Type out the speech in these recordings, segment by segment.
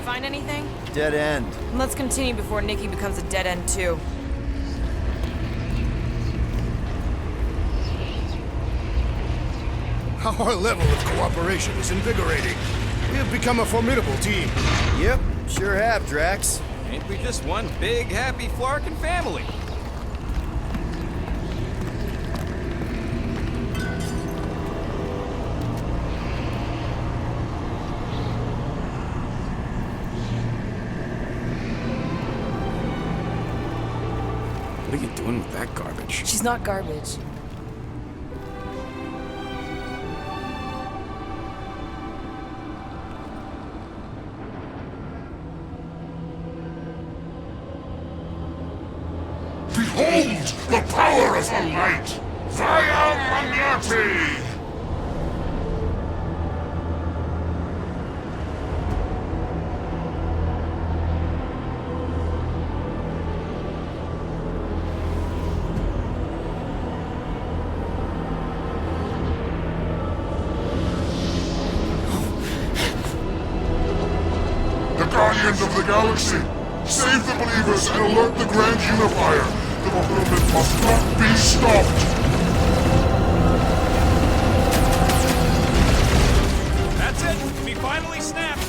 Find anything? Dead end. Let's continue before Nikki becomes a dead end too. Our level of cooperation is invigorating. We have become a formidable team. Yep, sure have, Drax. Ain't we just one big, happy Flarkin family? What are you doing with that garbage? She's not garbage. Behold the power of the light! Via Magnati! The Guardians of the Galaxy! Save the believers and alert the Grand Unifier! The movement must not be stopped! That's it! We finally snapped!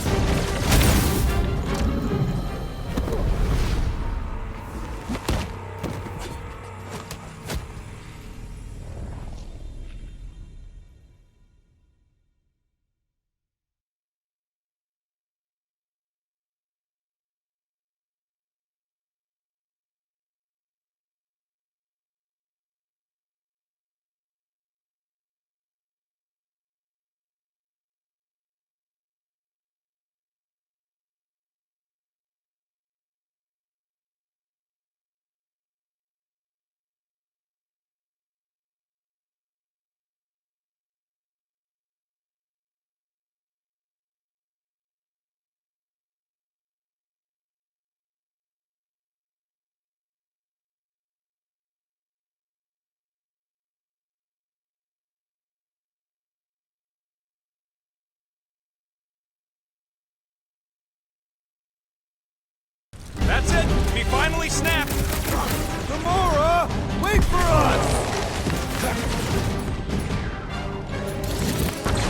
That's it! We finally snapped! Gamora! Wait for us!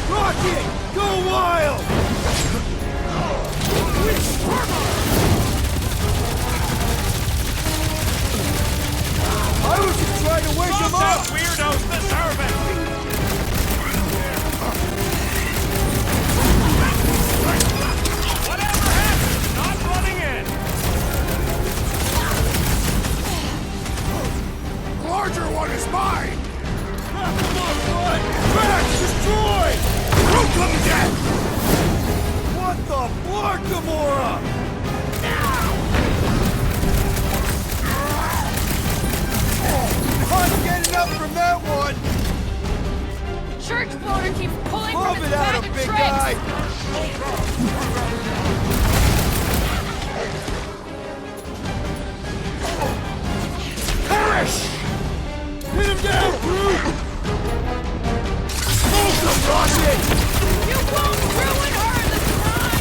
Rocket! Go wild! I was just trying to wake him up! Those weirdos deserve it! Whatever happened, not running in! The larger one is mine! Come on, bud! Drax, destroy! Welcome, death! What the fuck, Gamora? I'm getting up from that one! Church floater keeps pulling Love from it its out bag of of big tricks! guy! Perish! Hit him down, Groot! Smoke him, Rocket! You won't ruin her this time!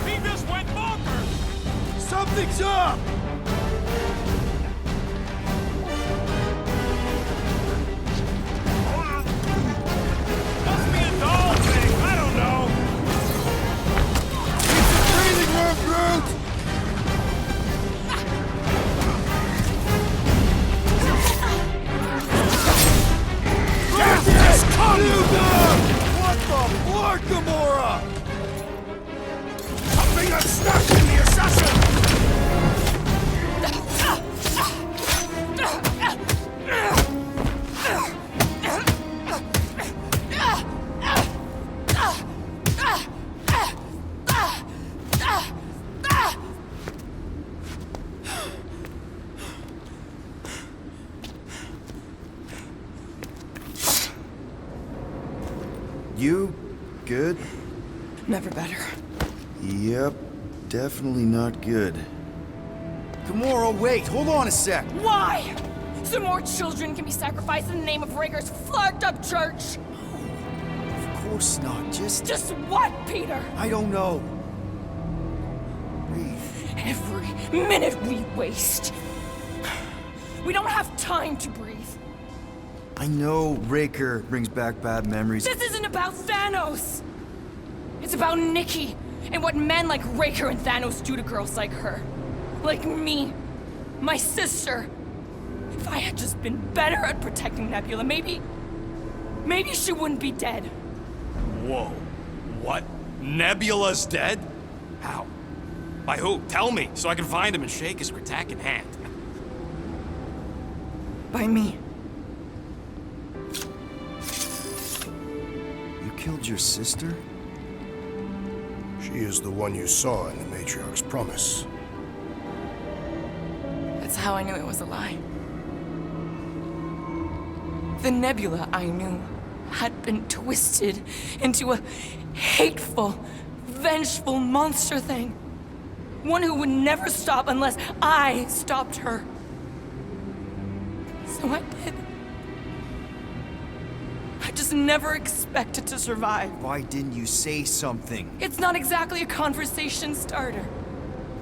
He just went bonkers! Something's up! Must be a doll thing, I don't know! It's a breathing room, Groot! thing got stuck in the assassin! You good? Never better. Yep, definitely not good. Gamora, wait, hold on a sec. Why? So more children can be sacrificed in the name of Rager's flagged up church? Of course not, Just what, Peter? I don't know. Breathe. Every minute we waste. We don't have time to breathe. I know Raker brings back bad memories. This isn't about Thanos. It's about Nikki and what men like Raker and Thanos do to girls like her. Like me. My sister. If I had just been better at protecting Nebula, maybe she wouldn't be dead. Whoa. What? Nebula's dead? How? By who? Tell me, so I can find him and shake his Kratak in hand. By me. You killed your sister? She is the one you saw in the Matriarch's promise. That's how I knew it was a lie. The Nebula I knew had been twisted into a hateful, vengeful monster thing. One who would never stop unless I stopped her. So I did. I just never expected to survive. Why didn't you say something? It's not exactly a conversation starter.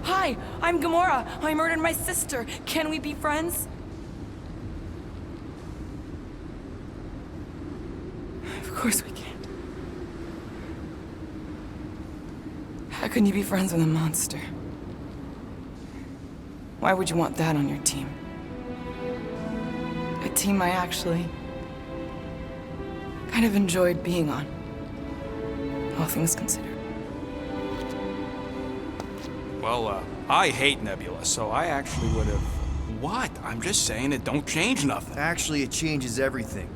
Hi, I'm Gamora. I murdered my sister. Can we be friends? Of course we can't. How can you be friends with a monster? Why would you want that on your team? A team I actually kind of enjoyed being on, all things considered. Well, I hate Nebula, so I actually would have... What? I'm just saying it don't change nothing. Actually, it changes everything.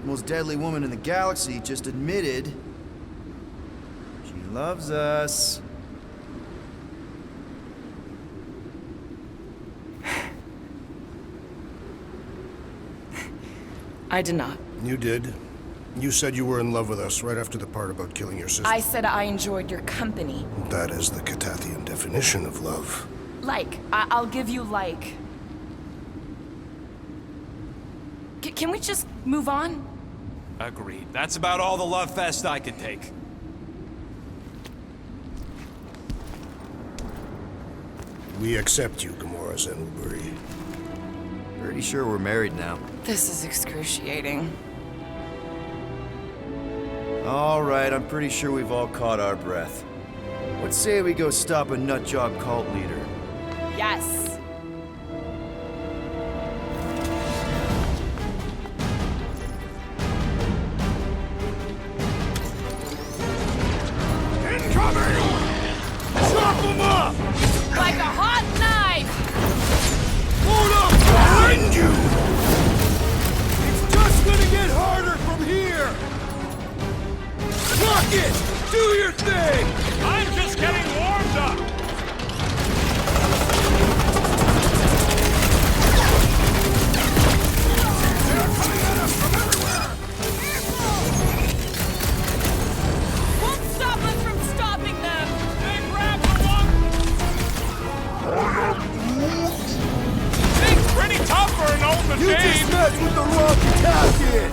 The most deadly woman in the galaxy just admitted she loves us. I did not. You did. You said you were in love with us right after the part about killing your sister. I said I enjoyed your company. That is the Catathian definition of love. Like, I'll give you like. Can we just move on? Agreed. That's about all the love fest I could take. We accept you, Gamora Zenwuburi. Pretty sure we're married now. This is excruciating. All right, I'm pretty sure we've all caught our breath. Let's say we go stop a nutjob cult leader. Yes. Incoming! Chop them up! Like a hot knife! Hold up! Behind you! It's just gonna get harder from here! Rocket! Do your thing! I'm just getting warmed up! They're coming at us from everywhere! Won't stop us from stopping them! Hey, grab the one! Thing's pretty tough for an old You machine! just messed with the wrong Catathian!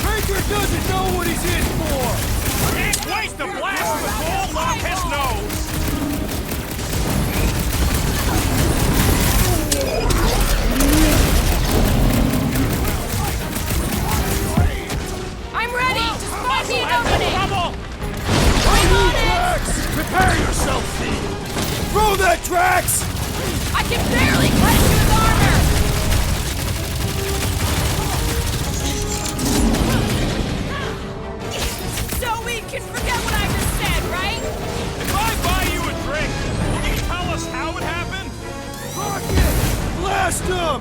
Raker doesn't know what he's in for! Can't waste a blast with gold off his nose! I'm ready! Just find me an opening! Trouble! I'm on it! Drax! Prepare yourself, Steve! Throw that, Drax! I can barely cut through his armor! Blast him!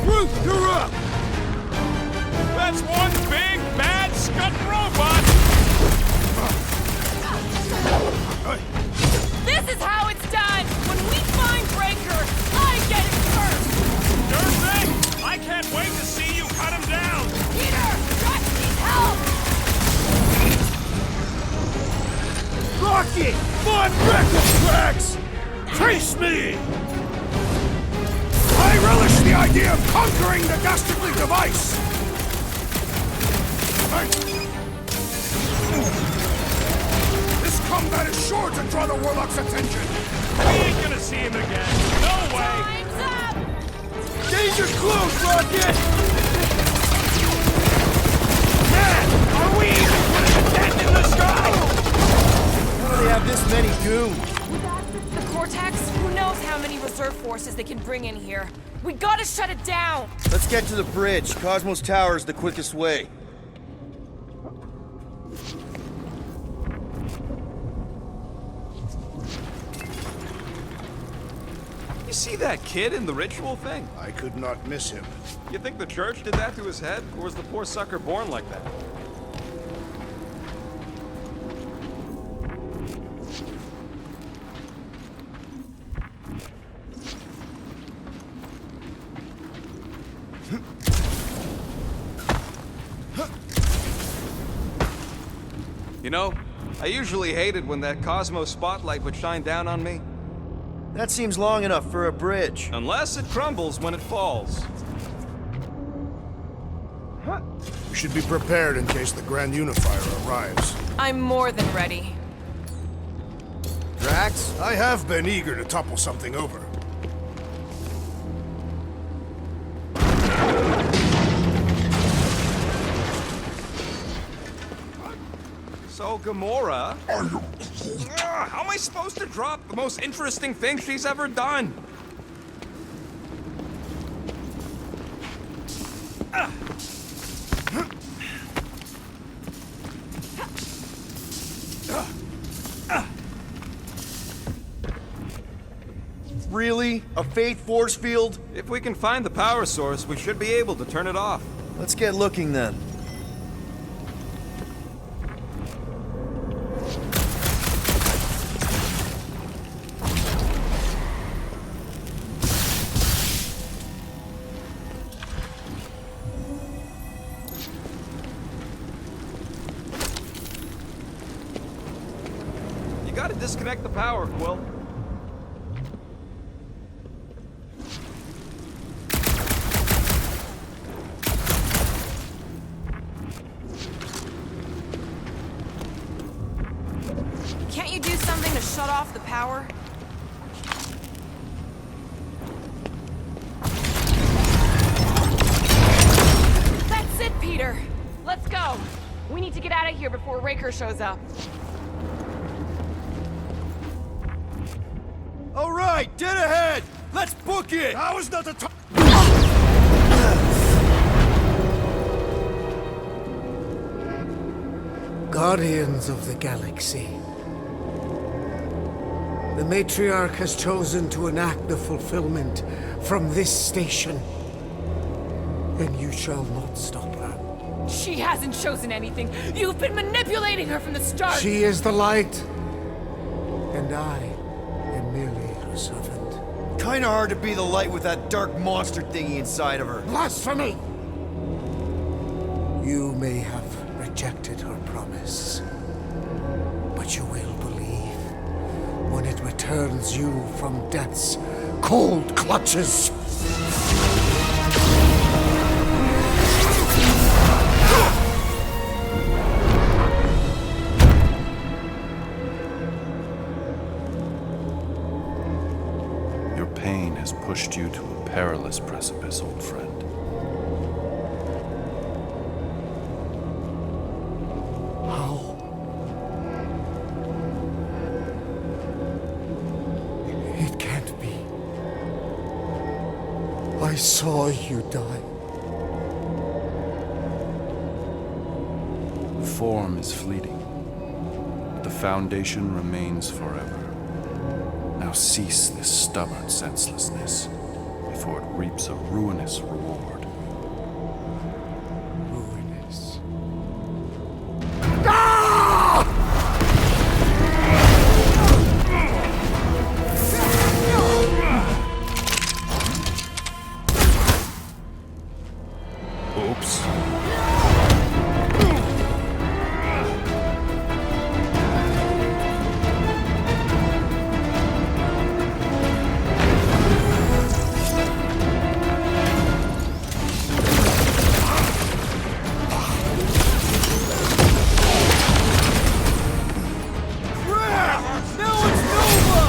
Ruth, you're up! That's one big, bad, scudding robot! This is how it's done! When we find Breaker, I get it first! Sure thing! I can't wait to see you cut him down! Peter! Drax needs help! Rocky! Find Breaker, Drax! Trace me! I relish the idea of conquering the dastardly device! This combat is sure to draw the Warlock's attention! We ain't gonna see him again! No way! Time's up! Danger close, Rocket! Man, are we even putting a dent in the sky? How do they have this many goons? The Cortex? Who knows how many reserve forces they can bring in here? We gotta shut it down! Let's get to the bridge. Cosmos Tower is the quickest way. You see that kid in the ritual thing? I could not miss him. You think the church did that to his head? Or was the poor sucker born like that? You know, I usually hated when that Cosmos spotlight would shine down on me. That seems long enough for a bridge. Unless it crumbles when it falls. We should be prepared in case the Grand Unifier arrives. I'm more than ready. Drax? I have been eager to topple something over. So, Gamora... how am I supposed to drop the most interesting thing she's ever done? Really? A Fate force field? If we can find the power source, we should be able to turn it off. Let's get looking then. You gotta disconnect the power, Quill. Can't you do something to shut off the power? That's it, Peter! Let's go! We need to get out of here before Raker shows up. All right, dead ahead! Let's book it! Now is not the time! Guardians of the Galaxy. The Matriarch has chosen to enact the fulfillment from this station. And you shall not stop her. She hasn't chosen anything. You've been manipulating her from the start. She is the light. And I am merely her servant. Kinda hard to be the light with that dark monster thingy inside of her. Blasphemy! You may have rejected her promise, but you will believe when it returns you from death's cold clutches. Your pain has pushed you to a perilous precipice, old friend. How? It can't be. I saw you die. Form is fleeting, but the foundation remains forever. Now cease this stubborn senselessness. If for it reaps a ruinous reward. Ruinous. Oops. Crap! Now it's Nova!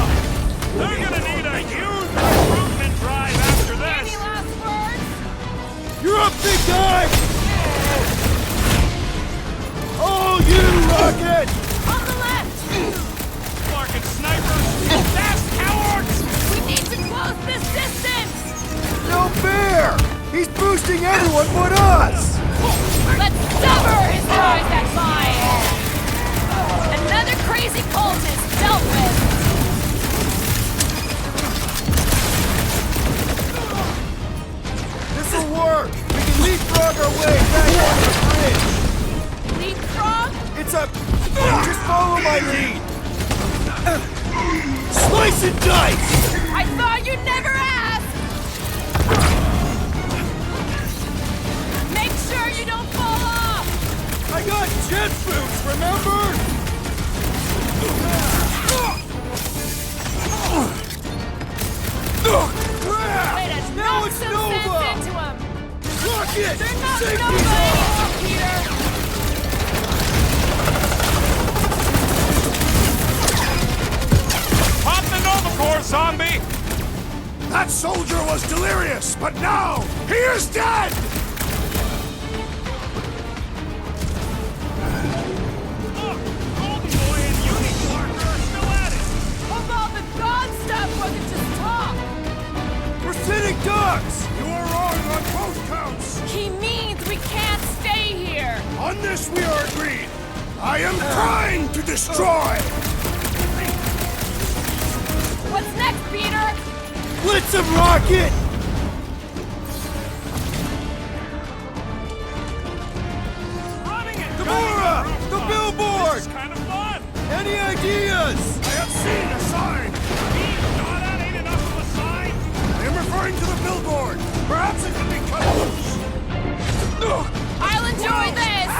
They're gonna need a huge recruitment drive after Any this! last words? You're up, big guy! Oh, you rocket! On the left! Fucking snipers! Fast cowards! We need to close this distance! No fair! He's boosting everyone but us! Let's sever his ties at my head! Another crazy cult is dealt with! This'll work! We can leapfrog our way back onto the bridge! Leapfrog? It's a... Just follow my lead! Slice and dice! I thought you'd never ask! Make sure you don't fall off! I got jet boots, remember? Crap! Way to Now knock it's some Nova! sense into him! Rocket! They're not Safety's Nova off! anymore, Peter! Pop the Nova Corps, zombie! That soldier was delirious, but now he is dead! Look! Golden Boy and Unicorn are still at it! Hope all the god stuff wasn't just talk! We're sitting ducks! You are wrong on both counts! He means we can't stay here! On this we are agreed! I am trying to destroy! What's next, Peter? Blitz of rocket! Running it! Gamora! The billboard! This is kind of fun! Any ideas? I have seen a sign! No, that ain't enough of a sign! I am referring to the billboard! Perhaps it can be cut loose! I'll enjoy this!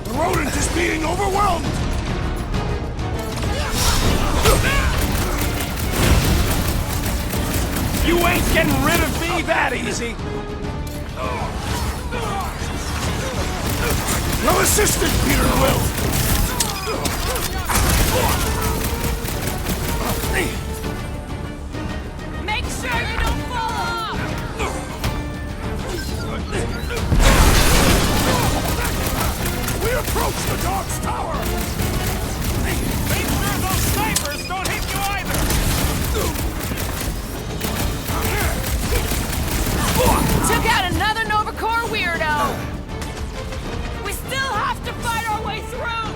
The rodent is being overwhelmed! You ain't getting rid of me that easy! No assistant, Peter Will! Make sure you don't fall off! We approach the dog's tower! Make sure those snipers don't hit you either! Took out another Nova Corps weirdo! We still have to fight our way through!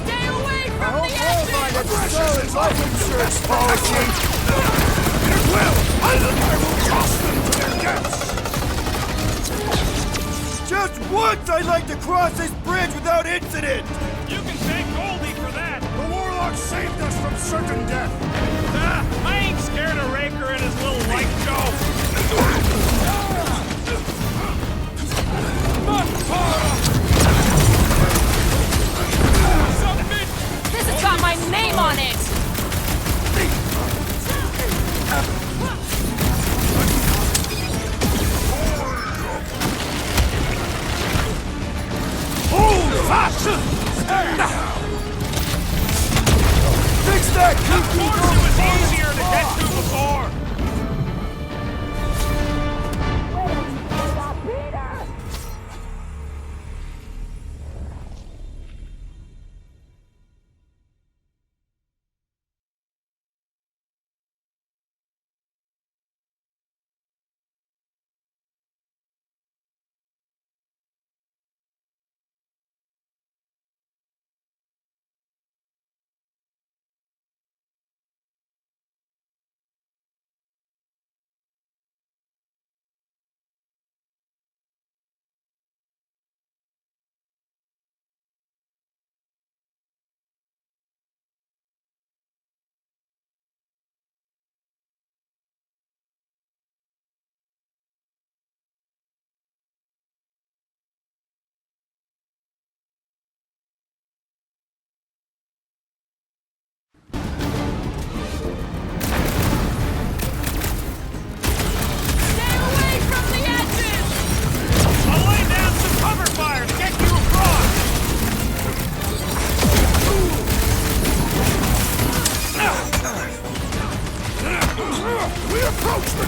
Stay away from the edges! Is life insurance policy! It will! I will toss them to their deaths! Just once I'd like to cross this bridge without incident! You can thank Goldie for that! The Warlock saved us from certain death! I ain't scared of Raker and his little light show! This has got my name on it! Hold fast! Fix that! Of course it was easier to get to before!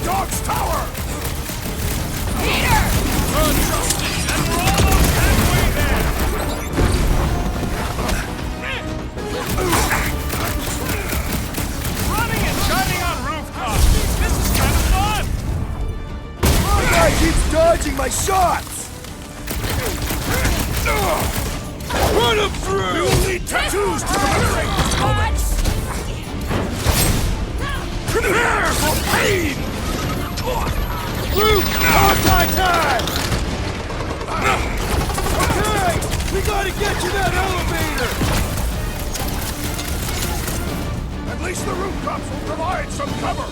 the dog's tower! Peter! Justin, and we're almost halfway there! Running and shining on rooftops! This is kind of fun! My guy keeps dodging my shots! Run him through! You will need tattoos to commemorate this moment! Prepare for pain! Luke! Hawkeye time! Okay! We gotta get you that elevator! At least the rooftops will provide some cover!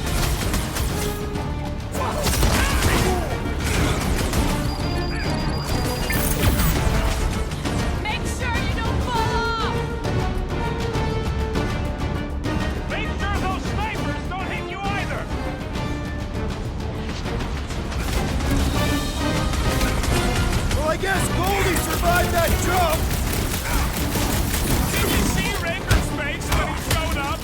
Make sure you don't fall off! Make sure those snipers don't hit you either! Well, I guess Goldie survived that jump! Did you see Raker's face when he showed up?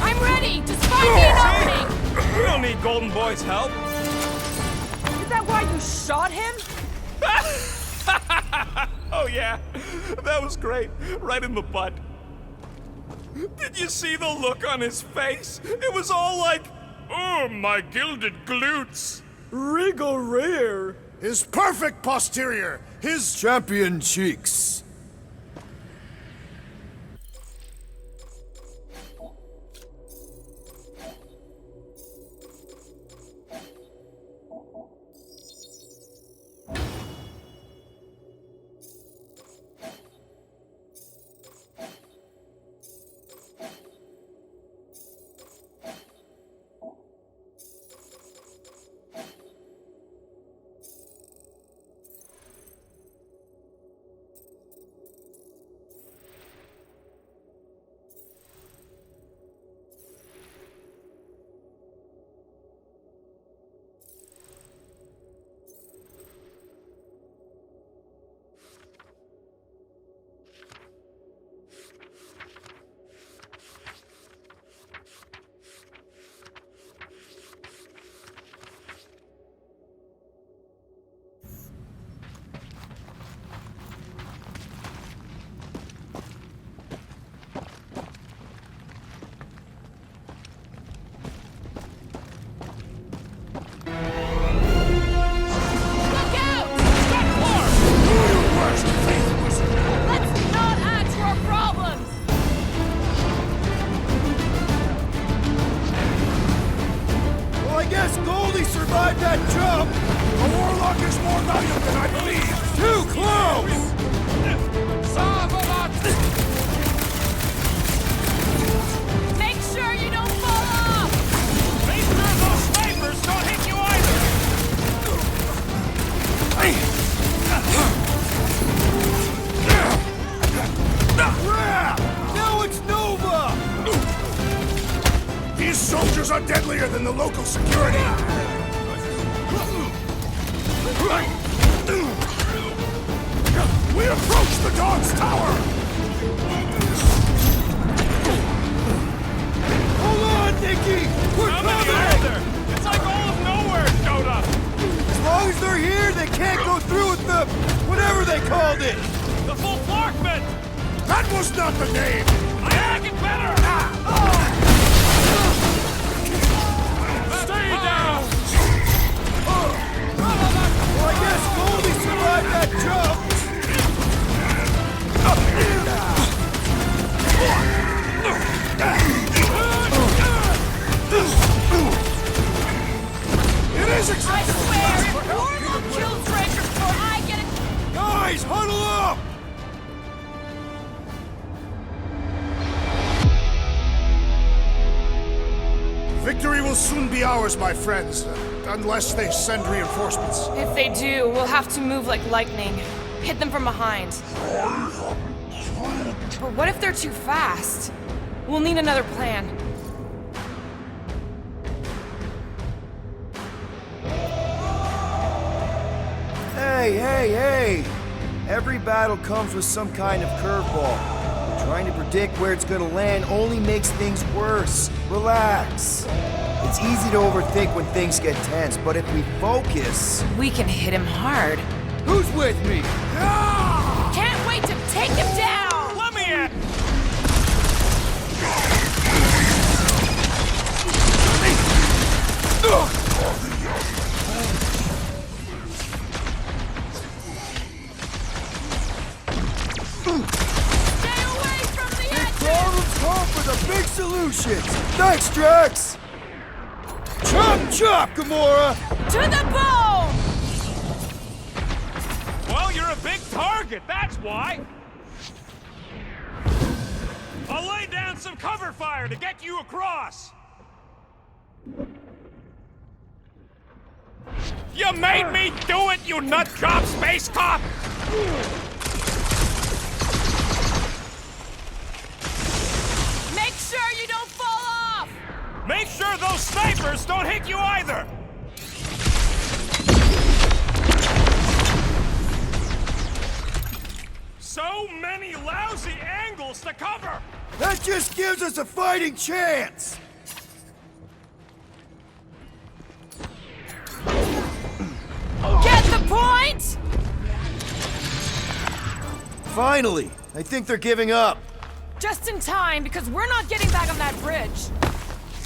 I'm ready! Just find me an opening! We don't need Golden Boy's help. Is that why you shot him? Oh yeah, that was great. Right in the butt. Did you see the look on his face? It was all like, oh, my gilded glutes. Regal rear! His perfect posterior. His Champion cheeks! Look out! Let's not add to our problems! Well, I guess Goldie survived that jump! A warlock is more valuable than I believe. Too close! Make sure you don't fall off! Make sure those snipers don't hit you either. Crap! Now it's Nova! These soldiers are deadlier than the local security. We approach the dog's tower. Hold on, Nikki! We're coming! It's like all of Knowhere showed up. As long as they're here, they can't go through with the... whatever they called it! The full Clarkman. That was not the name. I make it better. Stay down. Well, I guess Goldie survived that jump! It is I acceptable. swear, if Warlock kills Raker before I get it... Guys, huddle up! Victory will soon be ours, my friends, unless they send reinforcements. If they do, we'll have to move like lightning. Hit them from behind. But what if they're too fast? We'll need another plan. Hey! Every battle comes with some kind of curveball. Trying to predict where it's gonna land only makes things worse. Relax. It's easy to overthink when things get tense, but if we focus... We can hit him hard. Who's with me? Can't wait to take him down! Let me in! Stay away from the edge! Problems call for the big solutions! Thanks, Drax! Chop chop, Gamora! To the bone! Well, you're a big target, that's why! I'll lay down some cover fire to get you across! You made me do it, you nut job space cop! Make sure you don't fall off! Make sure those snipers don't hit you either! So many lousy angles to cover! That just gives us a fighting chance! Get the point? Finally! I think they're giving up. Just in time, because we're not getting back on that bridge.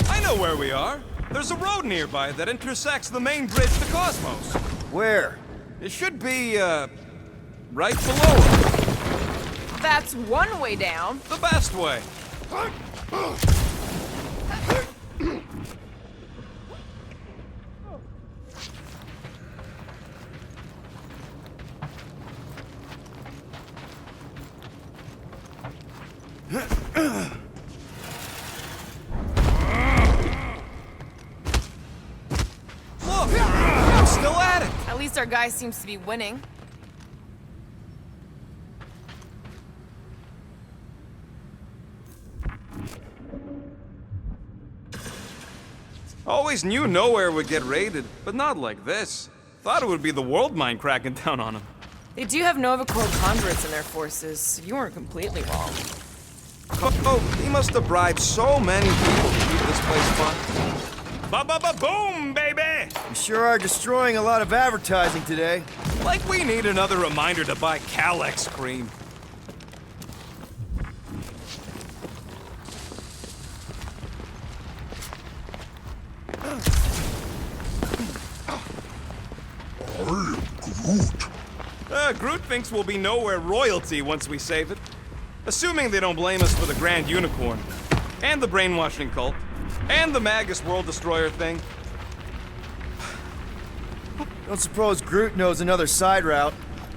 I know where we are. There's a road nearby that intersects the main bridge to Cosmos. Where? It should be, right below it. That's one way down. The best way. Look! I'm still at it! At least our guy seems to be winning. Always knew Knowhere would get raided, but not like this. Thought it would be the world mind cracking down on him. They do have Nova Corps converts in their forces. You weren't completely wrong. Oh, he must have bribed so many people to keep this place fun. Ba-ba-ba-boom, baby! We sure are destroying a lot of advertising today. Like we need another reminder to buy Calyx cream. Groot thinks we'll be Knowhere royalty once we save it. Assuming they don't blame us for the Grand Unicorn, and the brainwashing cult, and the Magus World Destroyer thing. Don't suppose Groot knows another side route.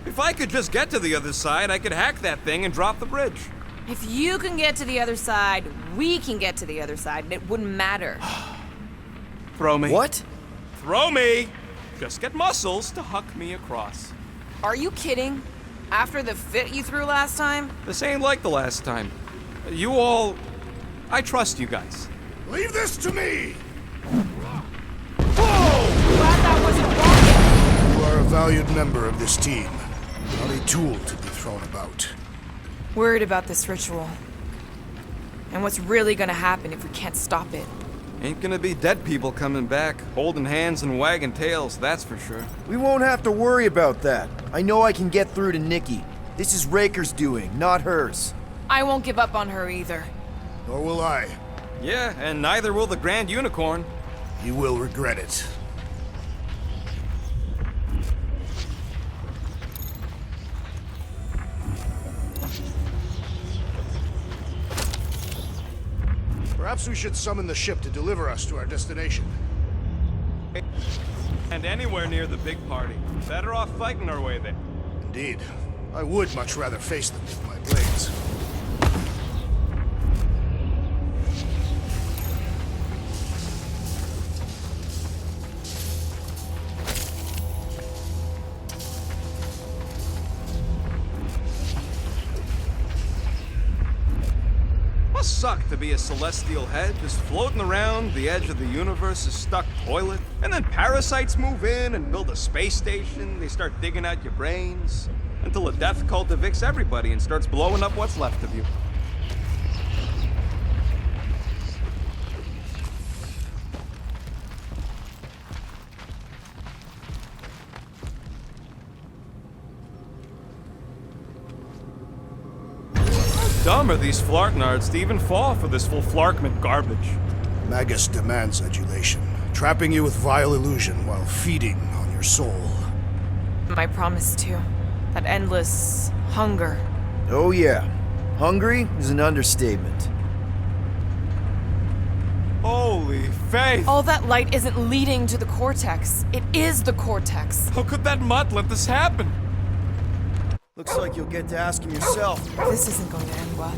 If I could just get to the other side, I could hack that thing and drop the bridge. If you can get to the other side, we can get to the other side, and it wouldn't matter. Throw me. What? Throw me! Just get muscles to huck me across. Are you kidding? After the fit you threw last time? This ain't like the last time. You all... I trust you guys. Leave this to me! Glad that wasn't rocket. You are a valued member of this team, not a tool to be thrown about. Worried about this ritual. And what's really gonna happen if we can't stop it. Ain't gonna be dead people coming back, holding hands and wagging tails, that's for sure. We won't have to worry about that. I know I can get through to Nikki. This is Raker's doing, not hers. I won't give up on her either. Nor will I. Yeah, and neither will the Grand Unicorn. You will regret it. Perhaps we should summon the ship to deliver us to our destination. And anywhere near the big party. Better off fighting our way there. Indeed. I would much rather face them with my blades. Must suck to be a celestial head, just floating around the edge of the universe's stuck toilet. And then parasites move in and build a space station. They start digging out your brains. Until a death cult evicts everybody and starts blowing up what's left of you. dumb are these Flarknards to even fall for this full Flarkman garbage? Magus demands adulation, trapping you with vile illusion while feeding on your soul. My promise too. That endless hunger. Oh yeah. Hungry is an understatement. Holy faith! All that light isn't leading to the cortex. It is the cortex. How could that mutt let this happen? Looks like you'll get to ask him yourself. This isn't going to end well.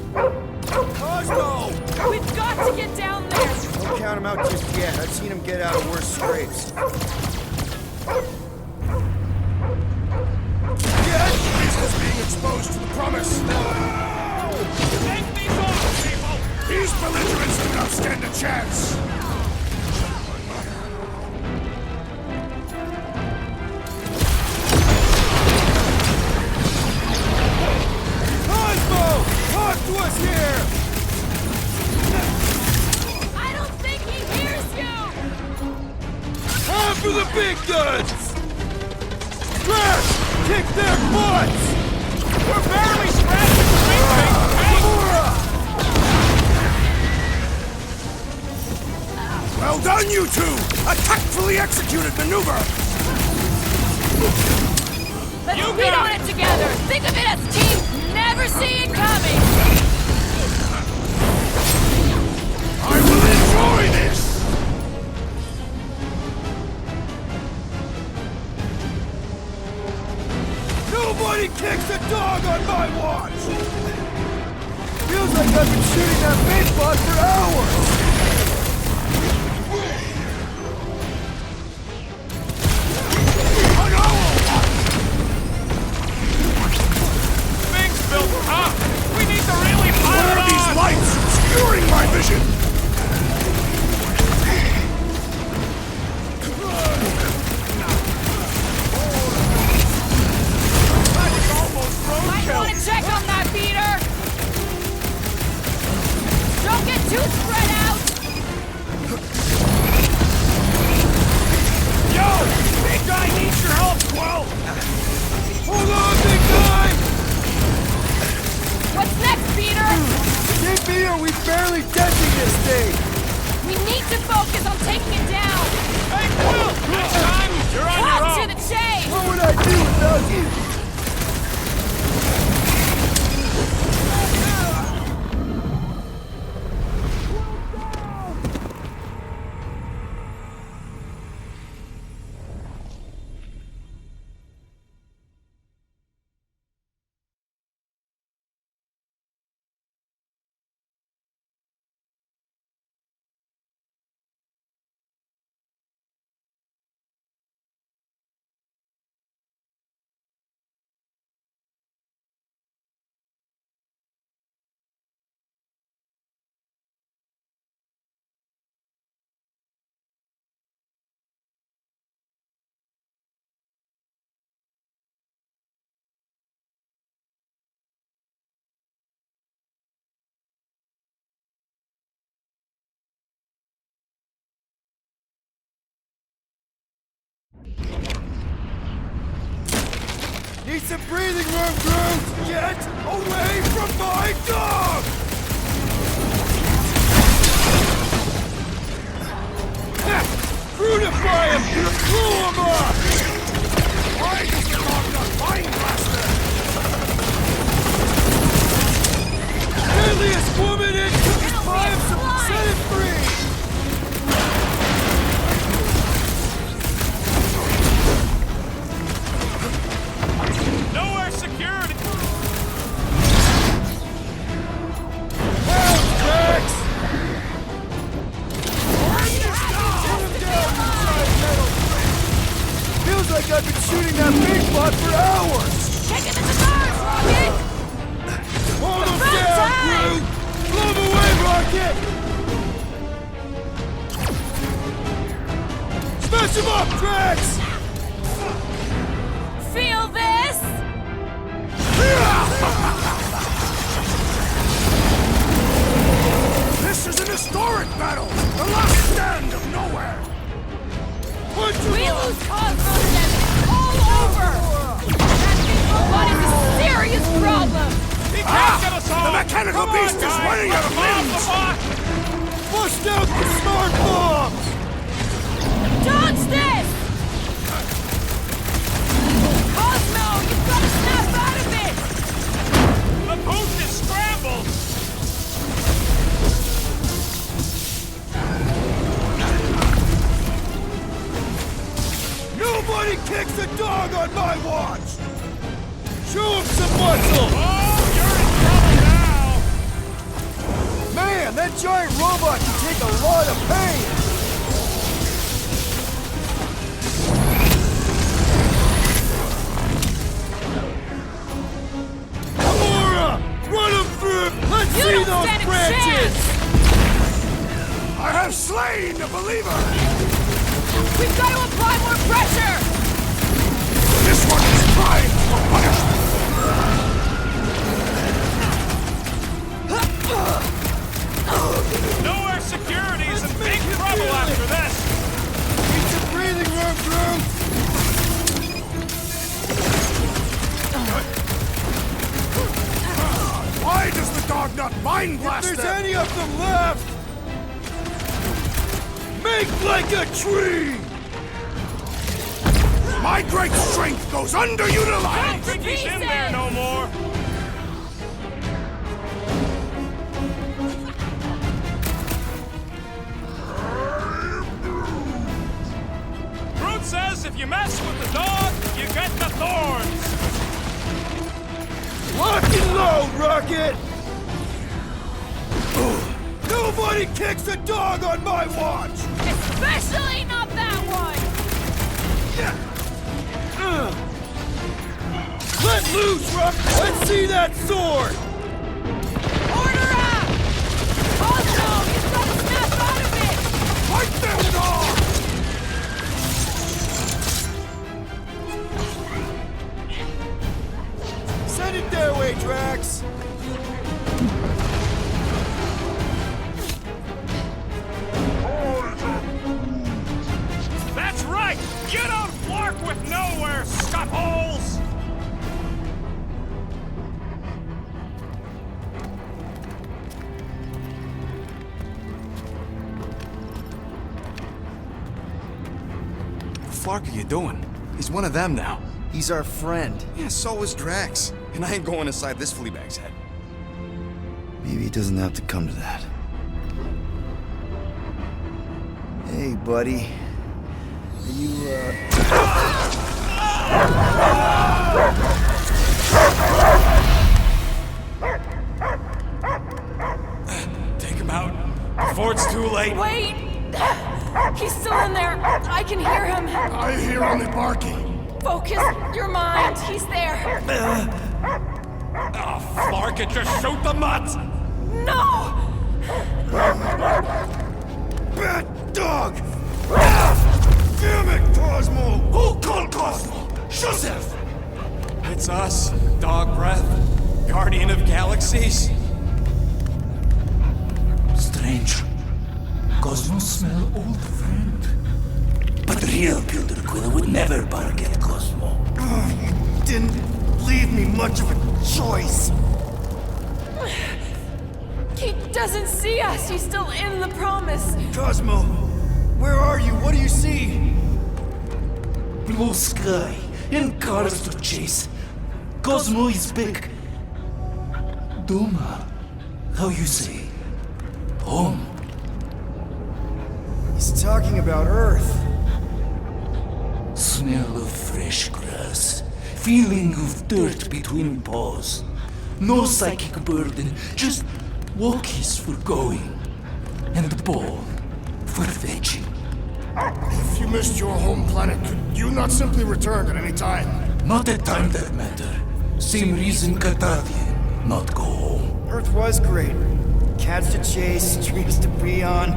Cosmo! We've got to get down there! Don't count him out just yet. I've seen him get out of worse scrapes. He's being exposed to the promise. Take these off, people! These belligerents do not stand a chance. Cosmo! Talk to us here! I don't think he hears you! Time for the big guns! Crash! Kick their butts! We're barely scratching the big thing! Gamora! Well done, you two! A tactfully executed maneuver! Let's beat on it together! Think of it as teams never see it coming! I will enjoy this! Nobody kicks a dog on my watch! Feels like I've been shooting that baseball for hours! An owl! Things built up! We need to really What pile are it these on! lights obscuring my vision? Might want to check on that, Peter! Don't get too spread out! Yo! Big guy needs your help, Squirrel! Hold on, big guy! What's next, Peter? Keep here, we barely denting this thing! We need to focus on taking it down! Hey, Quill! Next time, you're on your Talk to own! the chase! What would I do without you? Need some breathing room, Groot! Get away from my dog! Fruitify him! Screw him up! Why does the dog not find Blaster? Deadliest woman in time! Set it free! Nowhere security! The mechanical beast is running out of limbs! Bust out the smart bombs! Dodge this! Cosmo, you've got to snap out of it! The booth is scrambled! Nobody kicks a dog on my watch! Show him some muscle! Oh, you're in trouble now! Man, that giant robot can take a lot of pain! Laura! Run him through! Let's You see don't those stand a branches! chance! I have slain the believer! We've got to apply more pressure! This one is primed for punishment! Knowhere security is in big trouble after this! Need some breathing room, Groot! Why does the dog not mind blast If there's them? any of them left! Make like a tree! My great strength goes I underutilized! don't think he's in there no more! Groot says if you mess with the dog, you get the thorns! Lock and load, Rocket! Nobody kicks a dog on my watch! Especially not that one! Let loose, Rocket! Let's see that sword! Order up! Cosmo, you've got to snap out of it! Fight them dog! Send it their way, Drax! That's right! You don't flark with Knowhere, scuffholes! What the fuck are you doing? He's one of them now. He's our friend. Yeah, so is Drax. And I ain't going inside this fleabag's head. Maybe it doesn't have to come to that. Hey, buddy. Are you, Take him out before it's too late. Wait! He's still in there. I can hear him. I hear only barking. Focus your mind. He's there. Oh, flark it, just shoot the mutt! No! Bad dog! Damn it, Cosmo! Who called Cosmo? Joseph! It's us, Dog Breath, Guardian of Galaxies. Strange. Cosmo smell old friend. But real Pewterquill would never bark at Cosmo. Didn't leave me much of a choice. He doesn't see us. He's still in the promise. Cosmo, where are you? What do you see? Blue sky and cars to chase. Cosmo is big. Duma. How you say? Home. He's talking about Earth. Smell of fresh grass. Feeling of dirt between paws. No psychic burden, just walkies for going. And the ball for fetching. If you missed your home planet, could you not simply return at any time? Not a time that matter. Same reason Catadian not go home. Earth was great. Cats to chase, streams to be on.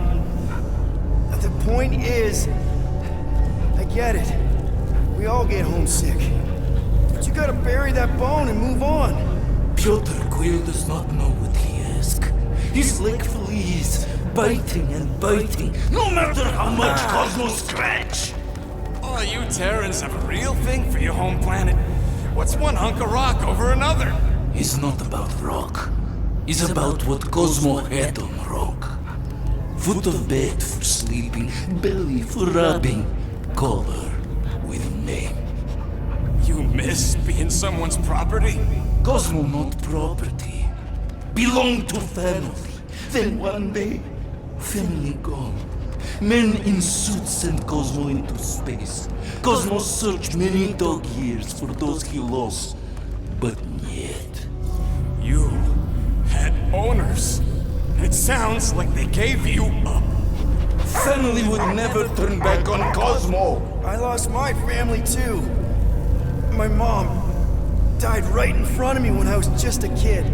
The point is, I get it. We all get homesick. But you gotta bury that bone and move on. Pewterquill does not know what he asks. He's like fleas, biting and biting, no matter how much Cosmo scratch. Oh, you Terrans have a real thing for your home planet. What's one hunk of rock over another? It's not about rock. is about what Cosmo had on Rogue. Foot of bed for sleeping, belly for rubbing, collar with name. You miss being someone's property? Cosmo not property. Belong to family. Then one day, family gone. Men in suits send Cosmo into space. Cosmo searched many dog years for those he lost. But yet... You had owners. It sounds like they gave you up. Family would never turn back on Cosmo. I lost my family too. My mom died right in front of me when I was just a kid.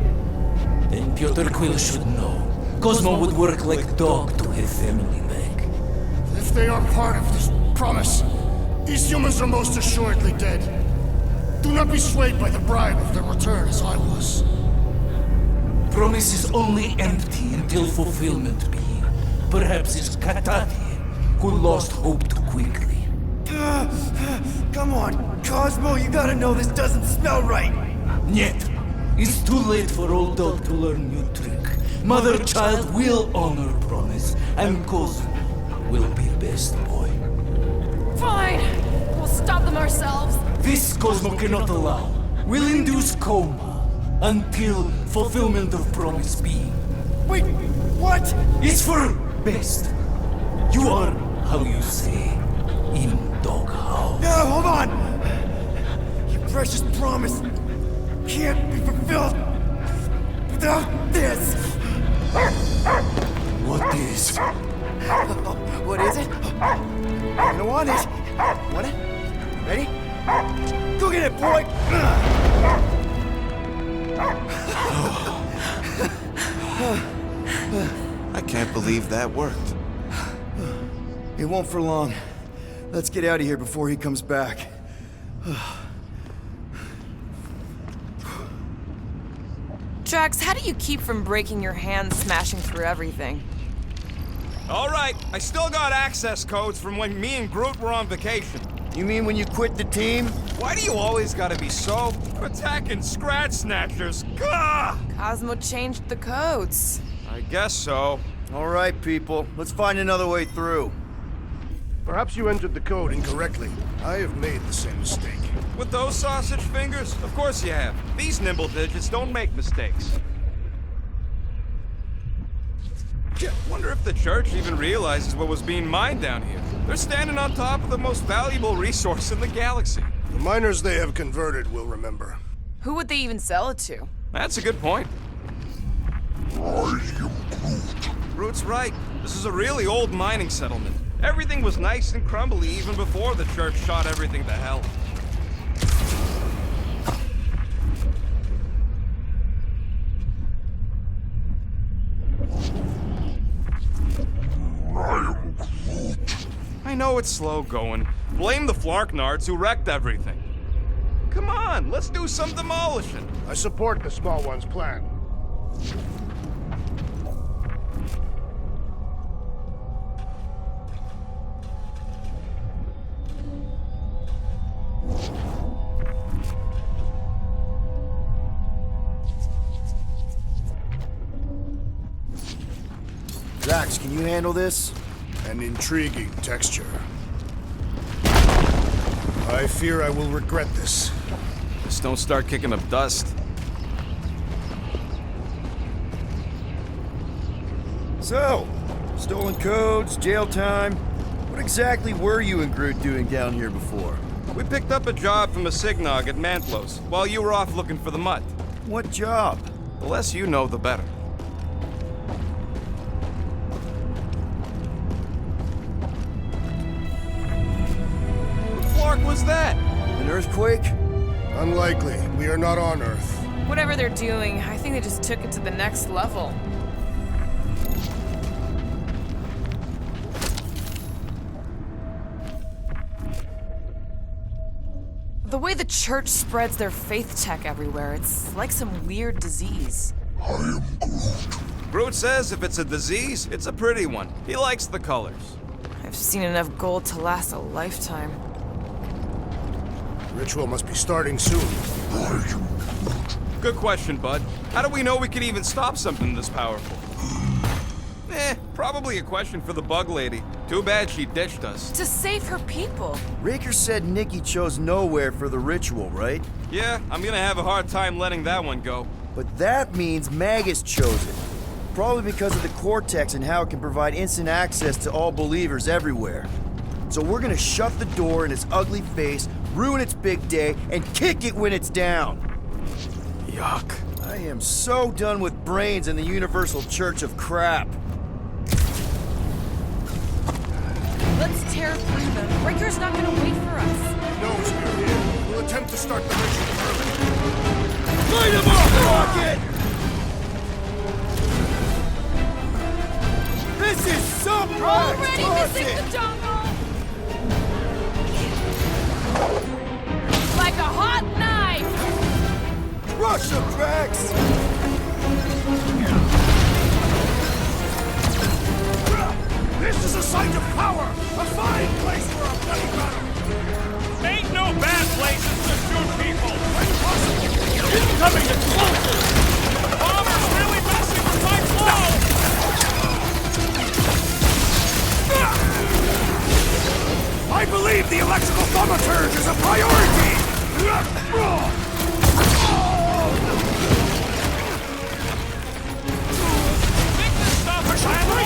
Then Piotr Quill should know. Cosmo would work like dog to have family back. If they are part of this promise, these humans are most assuredly dead. Do not be swayed by the bribe of their return as I was. Promise is only empty until fulfillment be. Perhaps it's Katati who lost hope too quickly. Come on, Cosmo, you gotta know this doesn't smell right. Yet, it's too late for old dog to learn new trick. Mother-child will honor promise, and Cosmo will be best boy. Fine! We'll stop them ourselves. This Cosmo cannot allow. Will induce coma until fulfillment of promise be. Wait, what? It's for best. You are, how you say, in doghouse. No, hold on! Your precious promise can't be fulfilled without this! What is? What is it? You're gonna want it. Want it? Ready? Go get it, boy! I can't believe that worked. It won't for long. Let's get out of here before he comes back. Drax, how do you keep from breaking your hand smashing through everything? All right, I still got access codes from when me and Groot were on vacation. You mean when you quit the team? Why do you always gotta be so attacking scratch snatchers? Gah! Cosmo changed the codes. I guess so. All right, people. Let's find another way through. Perhaps you entered the code incorrectly. I have made the same mistake. With those sausage fingers? Of course you have. These nimble digits don't make mistakes. Wonder if the church even realizes what was being mined down here. They're standing on top of the most valuable resource in the galaxy. The miners they have converted will remember. Who would they even sell it to? That's a good point. Groot's right. This is a really old mining settlement. Everything was nice and crumbly even before the church shot everything to hell. I know it's slow going. Blame the Flarknards who wrecked everything. Come on, let's do some demolishing. I support the small one's plan. Drax, can you handle this? An intriguing texture. I fear I will regret this. Just don't start kicking up dust. So, stolen codes, jail time. What exactly were you and Groot doing down here before? We picked up a job from a Signog at Mantlos while you were off looking for the mutt. What job? The less you know, the better. What was that? An earthquake? Unlikely. We are not on Earth. Whatever they're doing, I think they just took it to the next level. The way the church spreads their faith tech everywhere, it's like some weird disease. I am Groot. Groot says if it's a disease, it's a pretty one. He likes the colors. I've seen enough gold to last a lifetime. Ritual must be starting soon. I am Groot. Good question, bud. How do we know we could even stop something this powerful? Probably a question for the bug lady. Too bad she ditched us. To save her people. Raker said Nikki chose Knowhere for the ritual, right? Yeah, I'm gonna have a hard time letting that one go. But that means Magus chose it. Probably because of the Cortex and how it can provide instant access to all believers everywhere. So we're gonna shut the door in its ugly face, ruin its big day, and kick it when it's down. Yuck. I am so done with brains and the Universal Church of Crap. Let's tear through them. Raker's not gonna wait for us. Knows we're here. We'll attempt to start the ritual early. Light him up, Rocket! This is some Already missing the dongle! Like a hot knife! Crush him, Drax! This is a site of power! A fine place for a bloody battle! Ain't no bad places to shoot people! It's coming explosive! Bomber's really messing with my flow! I believe the electrical thaumaturge is a priority! Think this stuff is animal?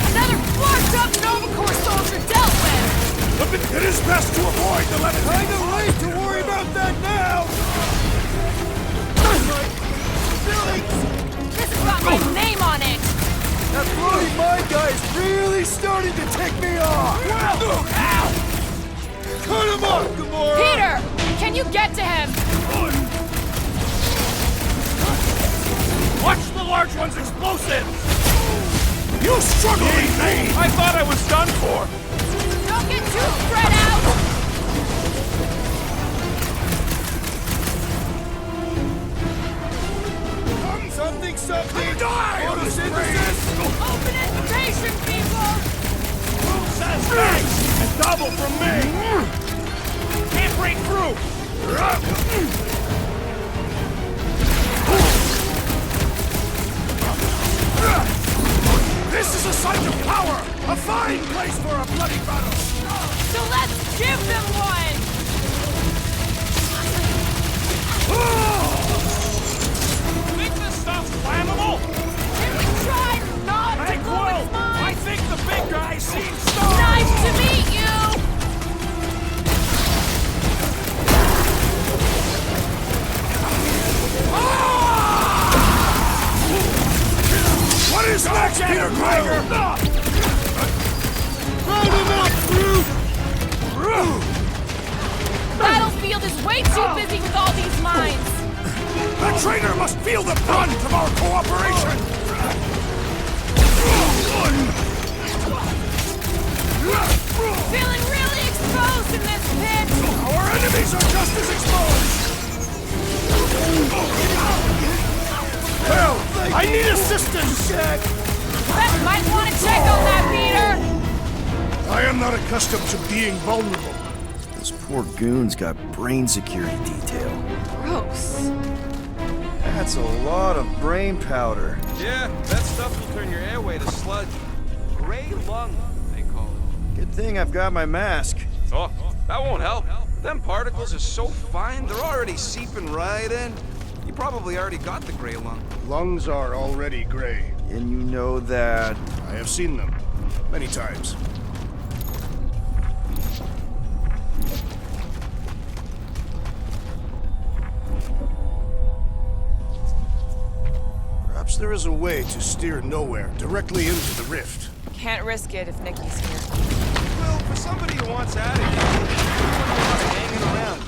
Another flarked up Nova Corps soldier dealt with! It is best to avoid the levity. Kinda late to worry about that now! This has got my name on it! That bloody mind guy is really starting to tick me off! Cut him off, Gamora! Peter! Can you get to him? Watch the large one's explosives! You struggling thing! I thought I was done for! Don't get too spread out! Something! Die! Photosynthesis! Open invitation, people! Who says thanks? And double from me! Can't break through! This is a site of power! A fine place for a bloody battle! So let's give them one! Think this stuff's flammable? Can we try not to Hey, blow its Quill! I mind? think the big guy's seen stars! Nice to meet you! What is next, Peter Tiger? Round him out, Groot! Battlefield is way too busy with all these mines! The traitor must feel the brunt of our cooperation! Feeling really exposed in this pit! Our enemies are just as exposed! Help! I need assistance! Beth might want to check on that, Peter! I am not accustomed to being vulnerable. Those poor goons got brain security detail. Gross. That's a lot of brain powder. Yeah, that stuff will turn your airway to sludge. Gray lung, they call it. Good thing I've got my mask. Oh, that won't help. Them particles are so fine, they're already seeping right in. You probably already got the gray lung. Lungs are already gray. And you know that... I have seen them many times. Perhaps there is a way to steer Knowhere directly into the rift. Can't risk it if Nikki's here. Well, for somebody who wants out of here, hanging around.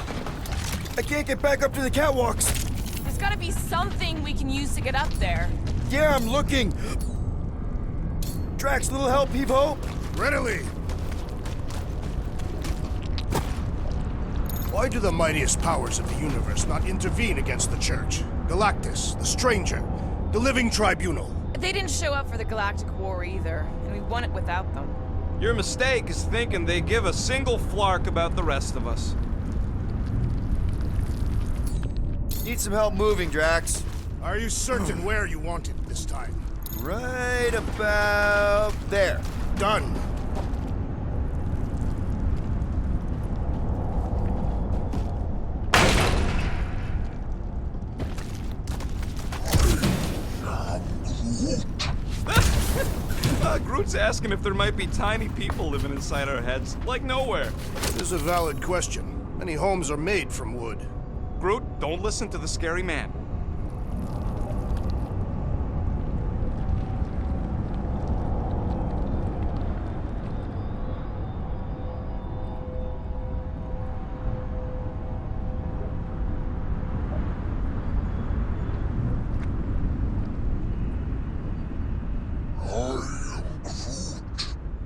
I can't get back up to the catwalks. There's gotta be something we can use to get up there. Yeah, I'm looking. Drax, little help, Heave-Ho? Readily! Why do the mightiest powers of the universe not intervene against the Church? Galactus, the Stranger, the Living Tribunal. They didn't show up for the Galactic War either, and we won it without them. Your mistake is thinking they give a single flark about the rest of us. Need some help moving, Drax. Are you certain where you want it this time? Right about there. Done. Groot's asking if there might be tiny people living inside our heads, like Knowhere. It is a valid question. Many homes are made from wood. Groot, don't listen to the scary man.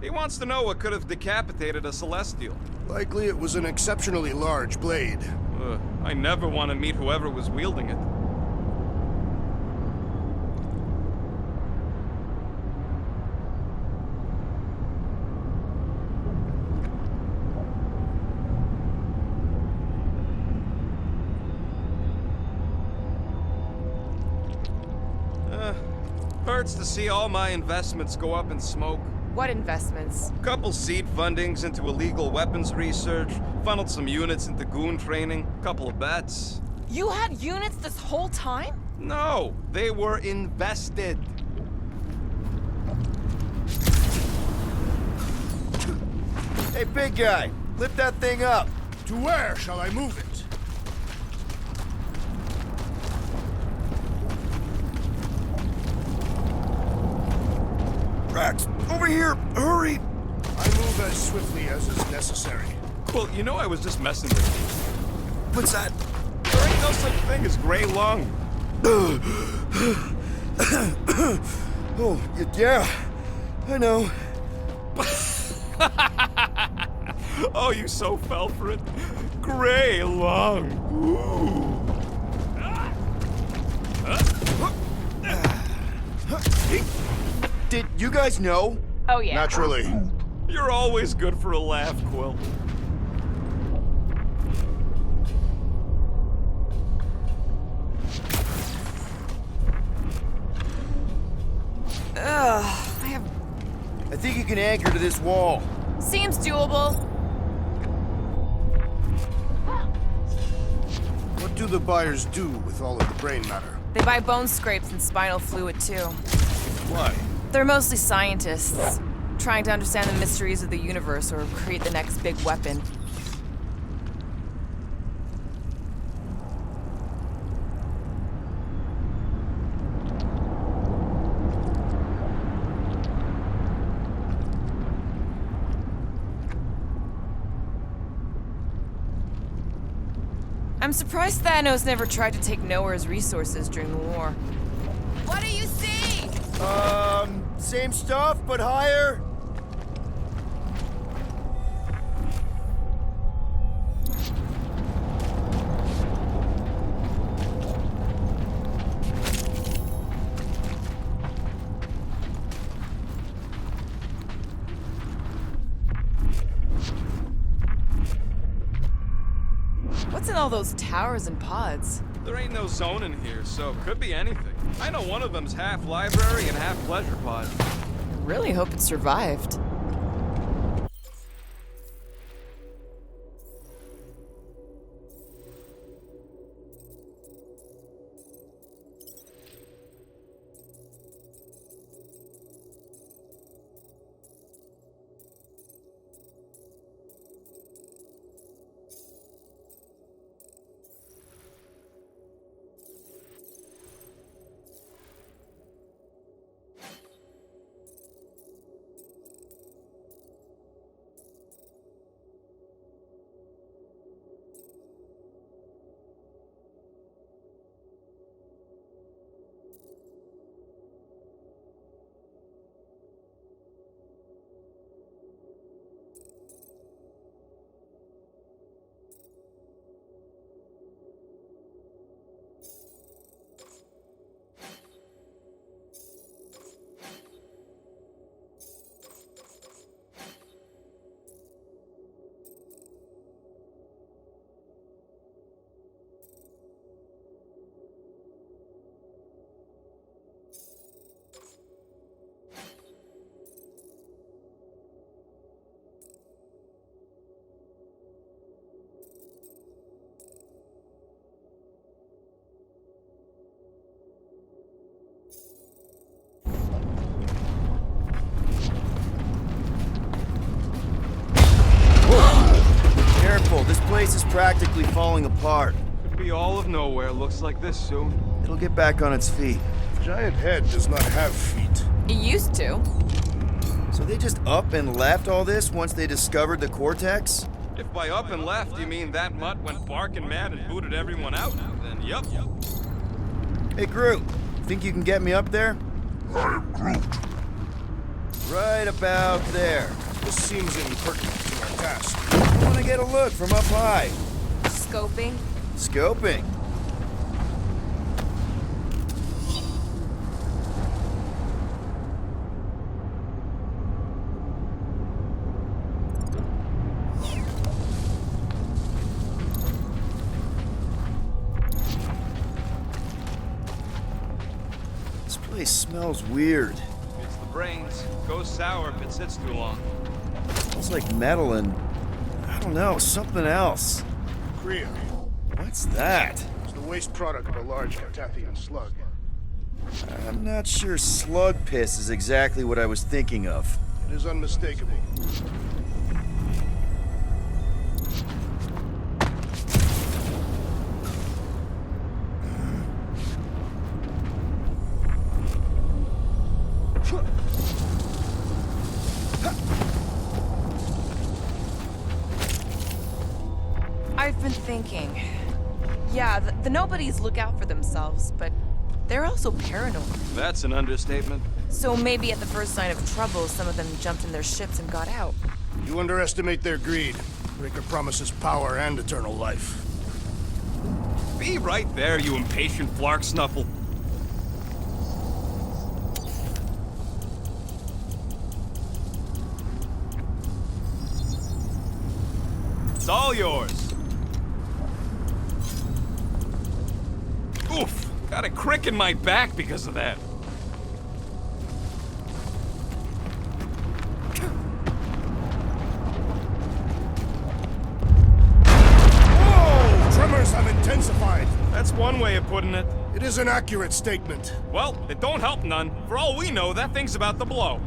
He wants to know what could have decapitated a Celestial. Likely it was an exceptionally large blade. I never want to meet whoever was wielding it. Hurts to see all my investments go up in smoke. What investments? Couple seed fundings into illegal weapons research, funneled some units into goon training, couple of bets. You had units this whole time? No, they were invested. Hey, big guy, lift that thing up. To where shall I move it? Drax, over here, hurry! I move as swiftly as is necessary. Well, you know I was just messing with you. What's that? There ain't no such thing as gray lung. Oh, yeah, I know. Oh, you so fell for it. Gray lung. Ooh. Did you guys know? Oh, yeah. Naturally. You're always good for a laugh, Quill. I think you can anchor to this wall. Seems doable. What do the buyers do with all of the brain matter? They buy bone scrapes and spinal fluid, too. Why? They're mostly scientists, trying to understand the mysteries of the universe or create the next big weapon. I'm surprised Thanos never tried to take Knowhere's resources during the war. What do you see? Same stuff, but higher. What's in all those towers and pods? There ain't no zone in here, so it could be anything. I know one of them's half library and half pleasure pod. I really hope it survived. practically falling apart. Could be all of Nowhere looks like this soon. It'll get back on its feet. Giant head does not have feet. It used to. So they just up and left all this once they discovered the Cortex? If by up and left you mean that mutt went barking mad and booted everyone out, then yup. Hey, Groot, think you can get me up there? I am Groot. Right about there. This seems impertinent to our task. I want to get a look from up high. Scoping. Scoping. This place smells weird. It's the brains. Goes sour if it sits too long. Smells like metal and, I don't know, something else. Kriya. What's that? It's the waste product of a large Catathian slug. I'm not sure slug piss is exactly what I was thinking of. It is unmistakable. I've been thinking. Yeah, the nobodies look out for themselves, but they're also paranoid. That's an understatement. So maybe at the first sign of trouble, some of them jumped in their ships and got out. You underestimate their greed. Raker promises power and eternal life. Be right there, you impatient flark snuffle. It's all yours. Oof, got a crick in my back because of that. Whoa! Tremors have intensified. That's one way of putting it. It is an accurate statement. Well, it don't help none. For all we know, that thing's about to blow.